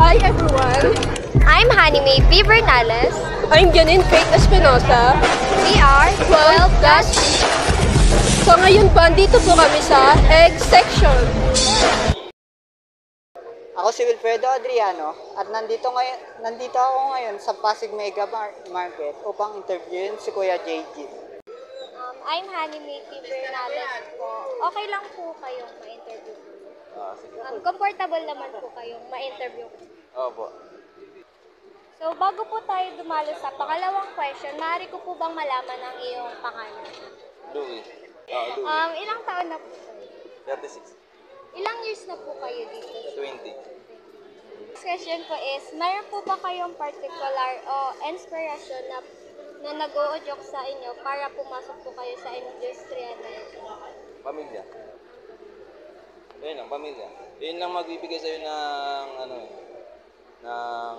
Hi everyone! I'm Hanime V. Bernales. I'm Janine Faith Espinosa. We are 12 plus. So ngayon po, andito po kami sa egg section. Ako si Wilfredo Adriano at nandito ako ngayon sa Pasig Mega Market upang interviewin si Kuya JG. I'm Hanime V. Bernales po. Okay lang po kayong ma-interview. Comfortable naman po kayong ma-interview. Opo. So, bago po tayo dumalo sa pangalawang question, maaari ko po bang malaman ang iyong pangalan? Louie. Ilang taon na po kayo? 36. Ilang years na po kayo dito? 20. Next question po is, mayroon po ba kayong particular o inspiration na nag-uudyok sa inyo para pumasok po kayo sa industriya na ito? Pamilya. Yun lang, pamilya. Yun lang magbibigay sa'yo ng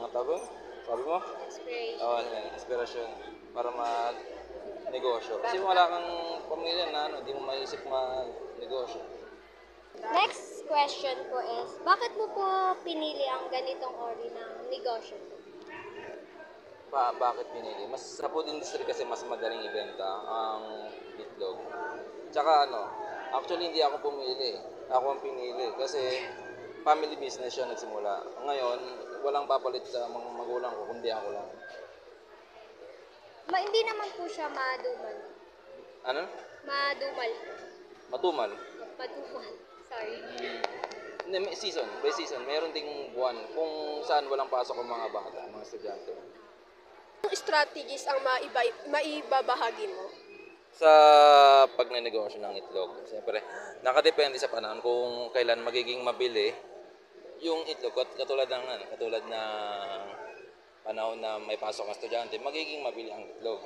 tawag? Sabi mo? Inspiration. Oo, inspirasyon. Para mag-negosyo. Kasi wala kang pamilya na di mo maisip mag-negosyo. Next question po is, bakit mo po pinili ang ganitong ori ng negosyo? Bakit pinili? Mas sa food industry kasi mas madaling ibenta ang itlog. Tsaka actually hindi ako pumili. Ako ang pinili kasi family business siya nagsimula. Ngayon, walang papalit sa mga magulang ko kundi ako lang. Hindi naman po siya madumal. Ano? Madumal. Matumal. Madumal. Sorry. Hindi, may season. By season, mayroon ding buwan kung saan walang pasok ang mga bata, mga estudyante. Anong strategies ang maibabahagi mo? Sa pagnenegosyo ng itlog, siyempre, nakadepende sa panahon kung kailan magiging mabili yung itlog. Katulad ng panahon na may pasok ang estudyante, magiging mabili ang itlog.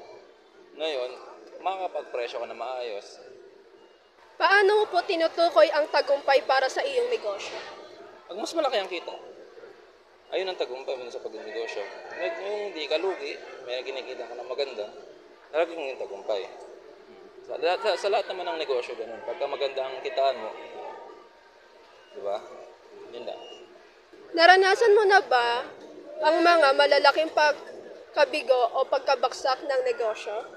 Ngayon, makakapagpresyo ka na maayos. Paano mo po tinutukoy ang tagumpay para sa iyong negosyo? Pag mas malaki ang kita, ayun ang tagumpay mo sa pagnenegosyo. Yung hindi ka lugi, may kinikita ka na maganda, talagang yung tagumpay. Sa lahat naman ng negosyo, ganun. Pagka maganda ang kitaan mo, di ba? Yun lang. Naranasan mo na ba ang mga malalaking pagkabigo o pagkabaksak ng negosyo?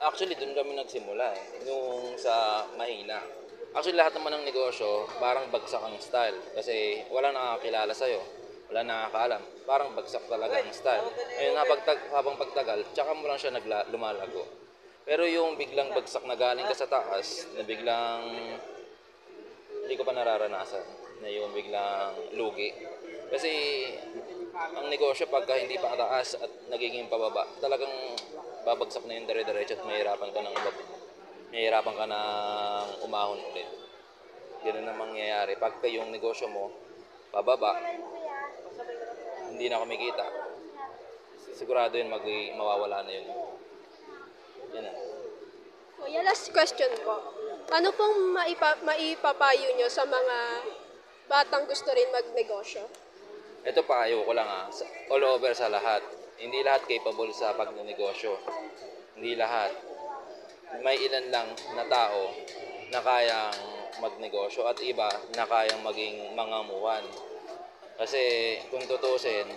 Actually, doon kami nagsimula yung sa mahina. Actually, lahat naman ng negosyo, parang bagsak ang style. Kasi walang nakakilala sa'yo. Wala nakakaalam. Parang bagsak talaga ang style. Ayun, habang pagtagal, tsaka mo lang siya lumalago. Pero yung biglang bagsak na galing ka sa taas, na biglang hindi ko pa nararanasan, na yung biglang lugi. Kasi ang negosyo pagka hindi pa taas at nagiging pababa, talagang babagsak na yung dire-diretso at mahirapan ka ng umahon ulit. Ganun ang mangyayari. Pagka yung negosyo mo pababa, hindi na kumikita, sigurado yun mawawala na yun. Yan na. Kuya, last question po. Ano pong maipapayo nyo sa mga batang gusto rin magnegosyo? Ito payo ko lang all over sa lahat. Hindi lahat capable sa pagnenegosyo. Hindi lahat. May ilan lang na tao na kayang magnegosyo at iba na kayang maging mangamuhan. Kasi kung tutusin,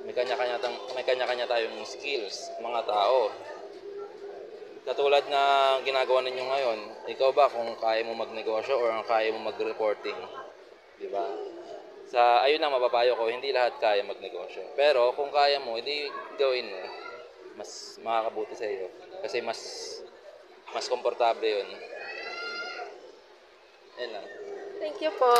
may kanya-kanya tayong skills, mga tao. Katulad na ginagawa ninyo ngayon, ikaw ba kung kaya mo magnegosyo or kaya mo mag-reporting? Di ba? Ayun lang mapapayo ko, hindi lahat kaya magnegosyo. Pero kung kaya mo, hindi gawin mo, mas makakabuti sa iyo. Kasi mas komportable yun. Yan lang. Thank you po.